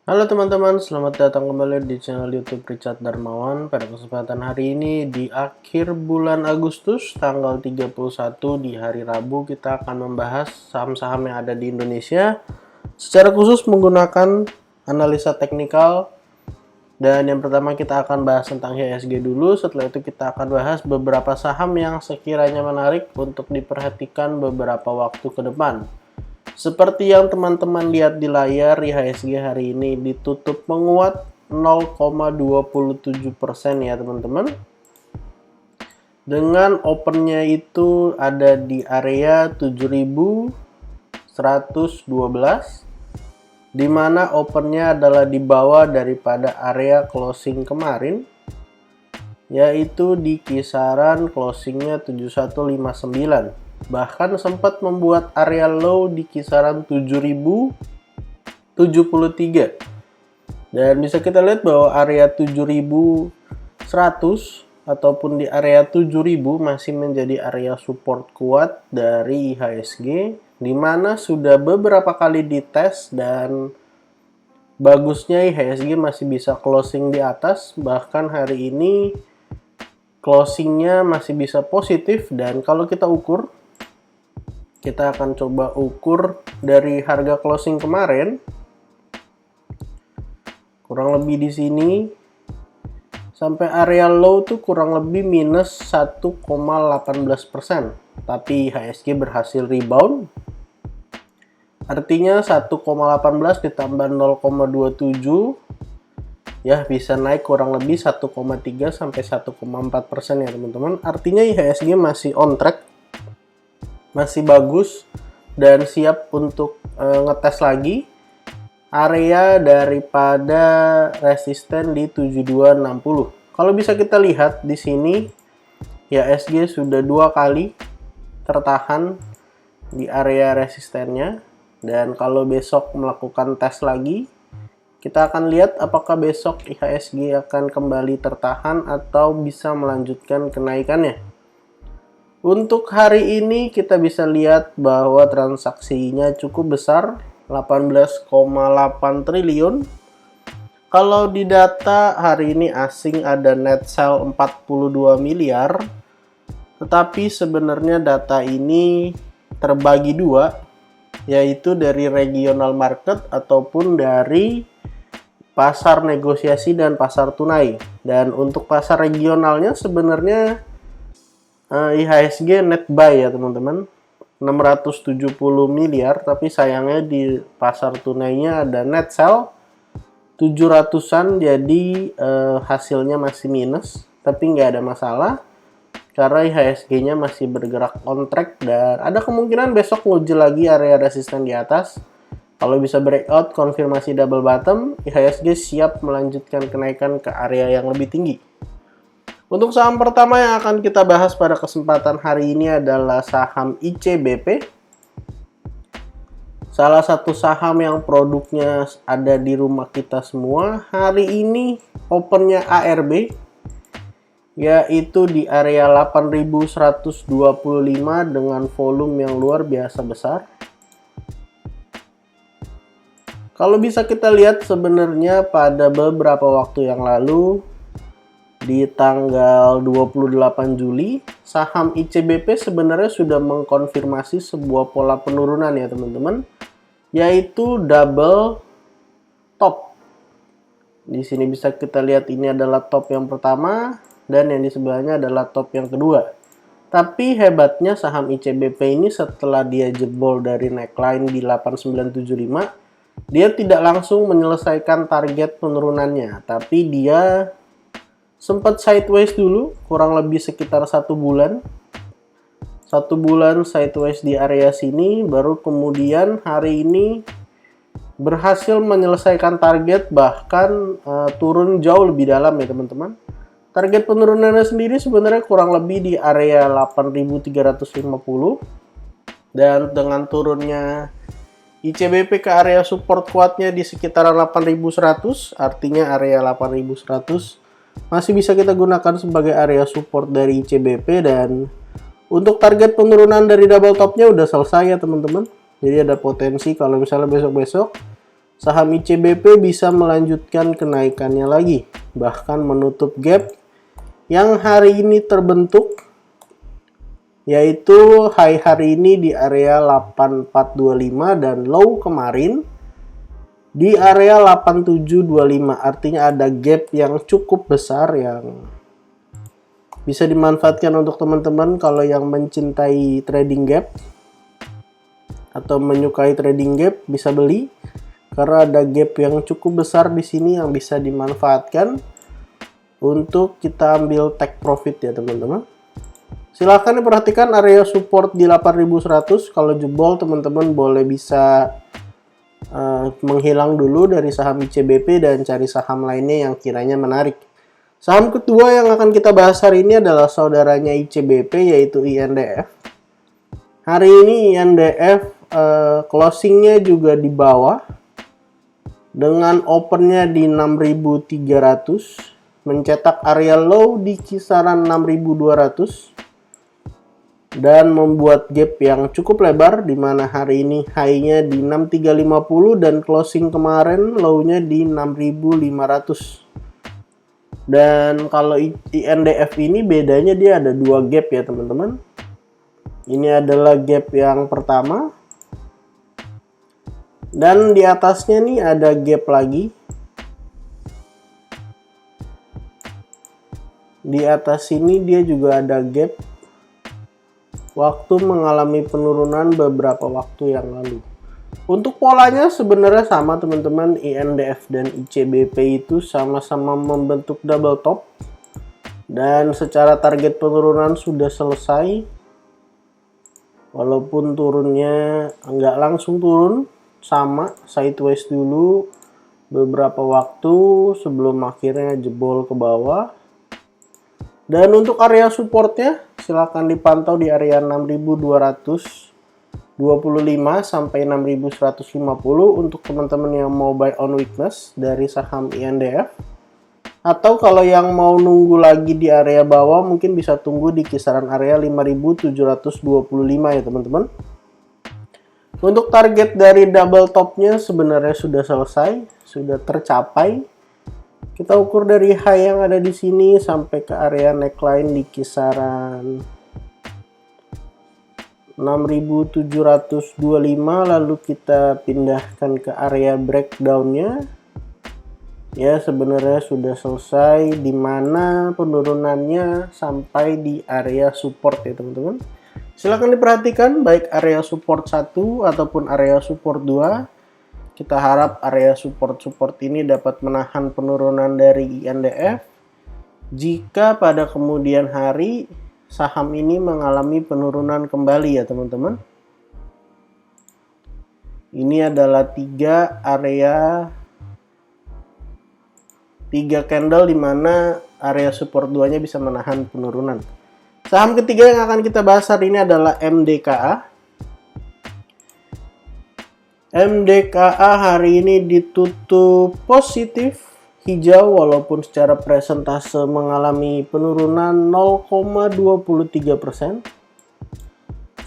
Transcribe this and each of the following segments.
Halo teman-teman, selamat datang kembali di channel YouTube Richard Darmawan. Pada kesempatan hari ini di akhir bulan Agustus tanggal 31 di hari Rabu kita akan membahas saham-saham yang ada di Indonesia secara khusus menggunakan analisa teknikal. Dan yang pertama kita akan bahas tentang IHSG dulu. Setelah itu kita akan bahas beberapa saham yang sekiranya menarik untuk diperhatikan beberapa waktu ke depan. Seperti yang teman-teman lihat di layar, IHSG hari ini ditutup menguat 0,27% ya teman-teman. Dengan opennya itu ada di area 7.112, di mana opennya adalah di bawah daripada area closing kemarin, yaitu di kisaran closingnya 7159. Bahkan sempat membuat area low di kisaran 7.073, dan bisa kita lihat bahwa area 7.100 ataupun di area 7.000 masih menjadi area support kuat dari IHSG, di mana sudah beberapa kali dites dan bagusnya IHSG masih bisa closing di atas. Bahkan hari ini closingnya masih bisa positif, dan kalau kita ukur, kita akan coba ukur dari harga closing kemarin, kurang lebih di sini sampai area low tuh kurang lebih minus 1,18%, tapi IHSG berhasil rebound. Artinya 1,18 ditambah 0,27 ya bisa naik kurang lebih 1,3 sampai 1,4% ya teman-teman. Artinya IHSG masih on track, masih bagus dan siap untuk ngetes lagi area daripada resisten di 7260. Kalau bisa kita lihat di sini, IHSG sudah 2 kali tertahan di area resistennya, dan kalau besok melakukan tes lagi, kita akan lihat apakah besok IHSG akan kembali tertahan atau bisa melanjutkan kenaikannya. Untuk hari ini kita bisa lihat bahwa transaksinya cukup besar, 18,8 triliun. Kalau di data hari ini asing ada net sell 42 miliar. Tetapi sebenarnya data ini terbagi dua, yaitu dari regional market ataupun dari pasar negosiasi dan pasar tunai. Dan untuk pasar regionalnya sebenarnya IHSG net buy ya teman-teman, 670 miliar, tapi sayangnya di pasar tunainya ada net sell 700-an, jadi hasilnya masih minus, tapi nggak ada masalah karena IHSG-nya masih bergerak on track dan ada kemungkinan besok nguji lagi area resisten di atas. Kalau bisa breakout konfirmasi double bottom, IHSG siap melanjutkan kenaikan ke area yang lebih tinggi. Untuk saham pertama yang akan kita bahas pada kesempatan hari ini adalah saham ICBP. Salah satu saham yang produknya ada di rumah kita semua. Hari ini opennya ARB, yaitu di area 8.125 dengan volume yang luar biasa besar. Kalau bisa kita lihat sebenarnya pada beberapa waktu yang lalu, di tanggal 28 Juli, saham ICBP sebenarnya sudah mengkonfirmasi sebuah pola penurunan ya teman-teman, yaitu double top. Di sini bisa kita lihat ini adalah top yang pertama dan yang di sebelahnya adalah top yang kedua. Tapi hebatnya saham ICBP ini setelah dia jebol dari neckline di 8975, dia tidak langsung menyelesaikan target penurunannya, tapi dia sempat sideways dulu, kurang lebih sekitar 1 bulan. 1 bulan sideways di area sini, baru kemudian hari ini berhasil menyelesaikan target, bahkan turun jauh lebih dalam ya teman-teman. Target penurunannya sendiri sebenarnya kurang lebih di area 8.350, dan dengan turunnya ICBP ke area support kuatnya di sekitaran 8.100, artinya area 8.100 masih bisa kita gunakan sebagai area support dari ICBP, dan untuk target penurunan dari double topnya udah selesai ya teman-teman. Jadi ada potensi kalau misalnya besok-besok saham ICBP bisa melanjutkan kenaikannya lagi, bahkan menutup gap yang hari ini terbentuk, yaitu high hari ini di area 8425 dan low kemarin di area 8725. Artinya ada gap yang cukup besar yang bisa dimanfaatkan untuk teman-teman kalau yang mencintai trading gap atau menyukai trading gap, bisa beli karena ada gap yang cukup besar di sini yang bisa dimanfaatkan untuk kita ambil take profit ya teman-teman. Silahkan diperhatikan area support di 8100. Kalau jebol teman-teman boleh bisa menghilang dulu dari saham ICBP dan cari saham lainnya yang kiranya menarik. Saham kedua yang akan kita bahas hari ini adalah saudaranya ICBP, yaitu INDF. Hari ini INDF closingnya juga di bawah dengan opennya di 6300, mencetak area low di kisaran 6200 dan membuat gap yang cukup lebar, di mana hari ini high-nya di 6350 dan closing kemarin low-nya di 6500. Dan kalau INDF ini bedanya dia ada dua gap ya teman-teman. Ini adalah gap yang pertama. Dan di atasnya nih ada gap lagi. Di atas sini dia juga ada gap waktu mengalami penurunan beberapa waktu yang lalu. Untuk polanya sebenarnya sama teman-teman, INDF dan ICBP itu sama-sama membentuk double top. Dan secara target penurunan sudah selesai. Walaupun turunnya nggak langsung turun, sama sideways dulu beberapa waktu sebelum akhirnya jebol ke bawah. Dan untuk area supportnya silakan dipantau di area 6225 sampai 6150 untuk teman-teman yang mau buy on weakness dari saham INDF. Atau kalau yang mau nunggu lagi di area bawah mungkin bisa tunggu di kisaran area 5725 ya teman-teman. Untuk target dari double topnya sebenarnya sudah selesai, sudah tercapai. Kita ukur dari high yang ada di sini sampai ke area neckline di kisaran 6725, lalu kita pindahkan ke area breakdownnya. Ya sebenarnya sudah selesai, di mana penurunannya sampai di area support ya teman-teman. Silahkan diperhatikan baik area support 1 ataupun area support 2. Kita harap area support ini dapat menahan penurunan dari INDF. Jika pada kemudian hari saham ini mengalami penurunan kembali ya teman-teman. Ini adalah 3 candle di mana area support 2-nya bisa menahan penurunan. Saham ketiga yang akan kita bahas hari ini adalah MDKA. MDKA hari ini ditutup positif hijau walaupun secara persentase mengalami penurunan 0,23%.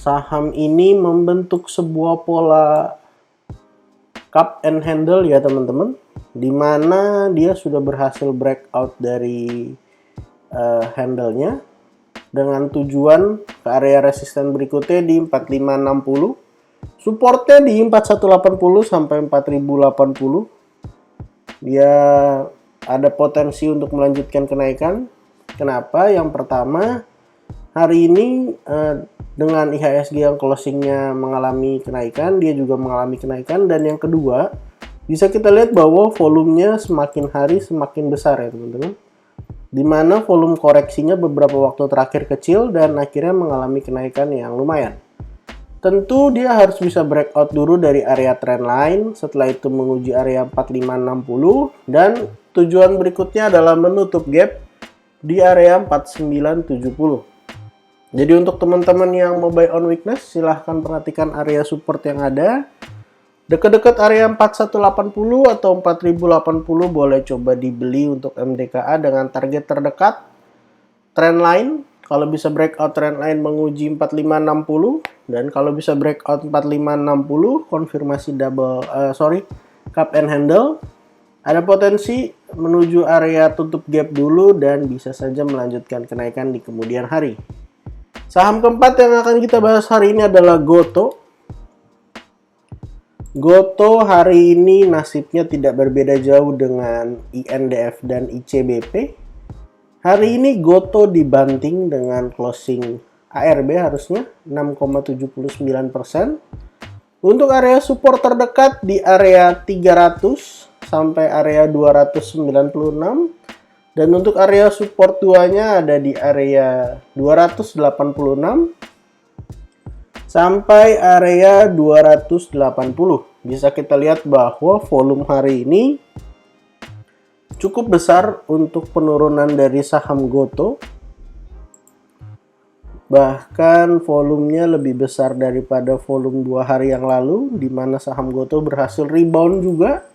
Saham ini membentuk sebuah pola cup and handle ya teman-teman, di mana dia sudah berhasil breakout dari handle-nya dengan tujuan ke area resisten berikutnya di 4560. Supportnya di 4180 sampai 4080. Dia ada potensi untuk melanjutkan kenaikan. Kenapa? Yang pertama, hari ini dengan IHSG yang closingnya mengalami kenaikan, dia juga mengalami kenaikan. Dan yang kedua, bisa kita lihat bahwa volumenya semakin hari semakin besar ya teman-teman. Dimana volume koreksinya beberapa waktu terakhir kecil dan akhirnya mengalami kenaikan yang lumayan. Tentu dia harus bisa breakout dulu dari area trendline, setelah itu menguji area 4560 dan tujuan berikutnya adalah menutup gap di area 4970. Jadi untuk teman-teman yang mau buy on weakness silahkan perhatikan area support yang ada. Dekat-dekat area 4180 atau 4080 boleh coba dibeli untuk MDKA dengan target terdekat trendline. Kalau bisa breakout trendline menguji 4560 dan kalau bisa breakout 4560 konfirmasi cup and handle, ada potensi menuju area tutup gap dulu dan bisa saja melanjutkan kenaikan di kemudian hari. Saham keempat yang akan kita bahas hari ini adalah GoTo. GoTo hari ini nasibnya tidak berbeda jauh dengan INDF dan ICBP. Hari ini GoTo dibanting dengan closing ARB harusnya 6,79%. Untuk area support terdekat di area 300 sampai area 296. Dan untuk area support 2-nya ada di area 286 sampai area 280. Bisa kita lihat bahwa volume hari ini cukup besar untuk penurunan dari saham GoTo. Bahkan volumenya lebih besar daripada volume 2 hari yang lalu, di mana saham GoTo berhasil rebound juga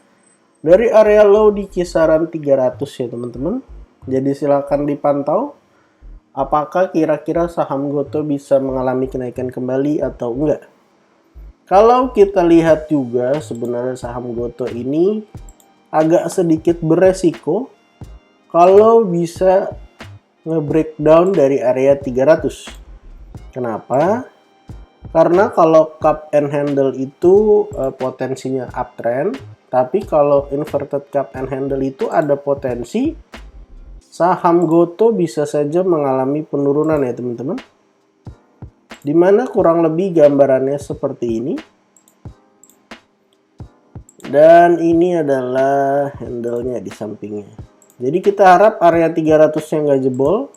dari area low di kisaran 300 ya teman-teman. Jadi silakan dipantau apakah kira-kira saham GoTo bisa mengalami kenaikan kembali atau enggak. Kalau kita lihat juga sebenarnya saham GoTo ini agak sedikit beresiko kalau bisa nge-breakdown dari area 300. Kenapa? Karena kalau cup and handle itu potensinya uptrend, tapi kalau inverted cup and handle itu ada potensi saham GoTo bisa saja mengalami penurunan ya teman-teman. Dimana kurang lebih gambarannya seperti ini. Dan ini adalah handle-nya di sampingnya. Jadi kita harap area 300-nya nggak jebol.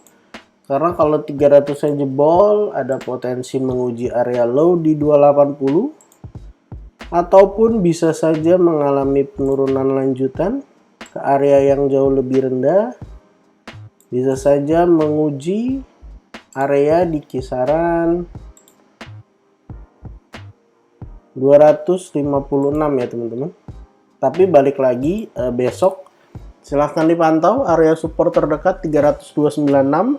Karena kalau 300-nya jebol, ada potensi menguji area low di 280. Ataupun bisa saja mengalami penurunan lanjutan ke area yang jauh lebih rendah. Bisa saja menguji area di kisaran 256 ya teman-teman. Tapi balik lagi besok silahkan dipantau area support terdekat 302.96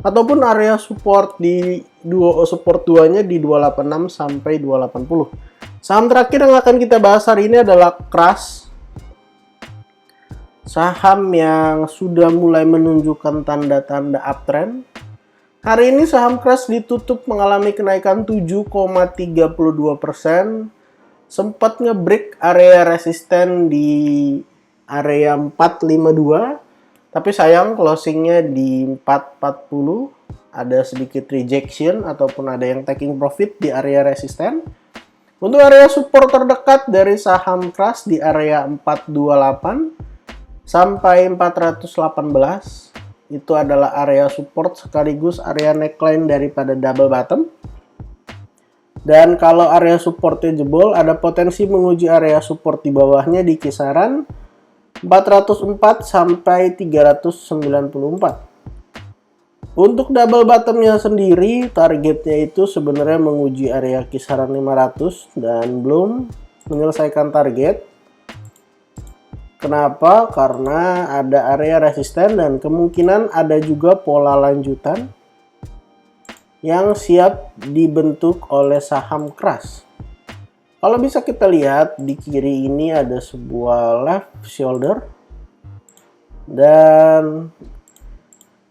ataupun area support di support 2-nya di 286 sampai 280. Saham terakhir yang akan kita bahas hari ini adalah Crush. Saham yang sudah mulai menunjukkan tanda-tanda uptrend. Hari ini saham Crush ditutup mengalami kenaikan 7,32%. Sempat nge-break area resisten di area 452. Tapi sayang closingnya di 440. Ada sedikit rejection ataupun ada yang taking profit di area resisten. Untuk area support terdekat dari saham Crush di area 428 sampai 418. Itu adalah area support sekaligus area neckline daripada double bottom. Dan kalau area supportnya jebol, ada potensi menguji area support di bawahnya di kisaran 404 sampai 394. Untuk double bottomnya sendiri, targetnya itu sebenarnya menguji area kisaran 500 dan belum menyelesaikan target. Kenapa? Karena ada area resisten dan kemungkinan ada juga pola lanjutan yang siap dibentuk oleh saham Crush. Kalau bisa kita lihat di kiri ini ada sebuah left shoulder. Dan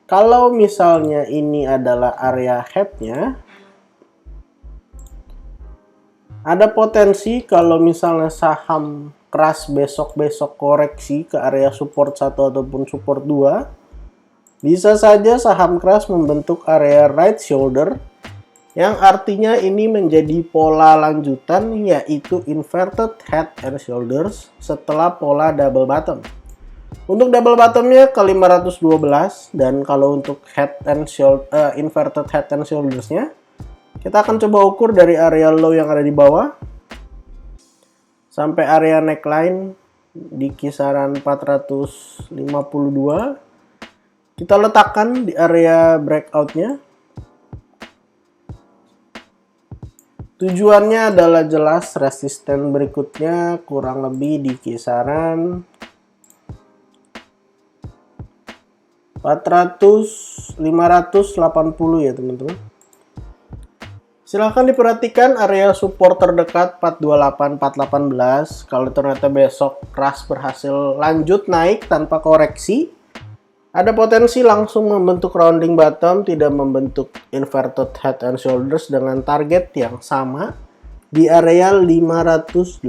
kalau misalnya ini adalah area head-nya, ada potensi kalau misalnya saham Crush besok-besok koreksi ke area support 1 ataupun support 2, bisa saja saham Crush membentuk area right shoulder, yang artinya ini menjadi pola lanjutan yaitu inverted head and shoulders setelah pola double bottom. Untuk double bottomnya ke 512 dan kalau untuk head and inverted head and shouldersnya kita akan coba ukur dari area low yang ada di bawah sampai area neckline di kisaran 452. Kita letakkan di area breakoutnya. Tujuannya adalah jelas resisten berikutnya kurang lebih di kisaran 580 ya teman-teman. Silahkan diperhatikan area support terdekat 428, 418. Kalau ternyata besok Kras berhasil lanjut naik tanpa koreksi, ada potensi langsung membentuk rounding bottom, tidak membentuk inverted head and shoulders dengan target yang sama di area 580.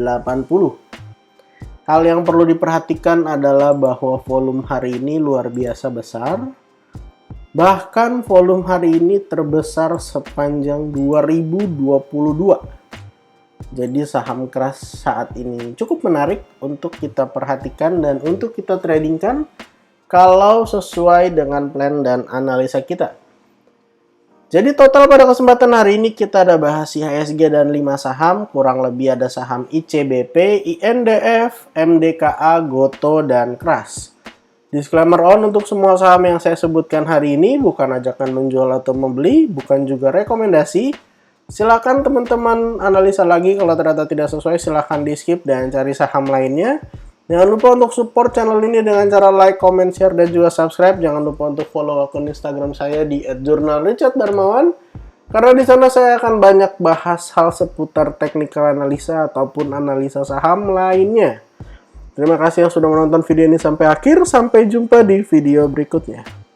Hal yang perlu diperhatikan adalah bahwa volume hari ini luar biasa besar. Bahkan volume hari ini terbesar sepanjang 2022. Jadi saham Kras saat ini cukup menarik untuk kita perhatikan dan untuk kita tradingkan kalau sesuai dengan plan dan analisa kita. Jadi total pada kesempatan hari ini kita ada bahas IHSG dan 5 saham, kurang lebih ada saham ICBP, INDF, MDKA, Goto, dan Kras. Disclaimer on, untuk semua saham yang saya sebutkan hari ini bukan ajakan menjual atau membeli, bukan juga rekomendasi. Silakan teman-teman analisa lagi, kalau ternyata tidak sesuai silakan di skip dan cari saham lainnya. Jangan lupa untuk support channel ini dengan cara like, comment, share, dan juga subscribe. Jangan lupa untuk follow akun Instagram saya di @jurnalricharddarmawan, karena di sana saya akan banyak bahas hal seputar technical analisa ataupun analisa saham lainnya. Terima kasih yang sudah menonton video ini sampai akhir. Sampai jumpa di video berikutnya.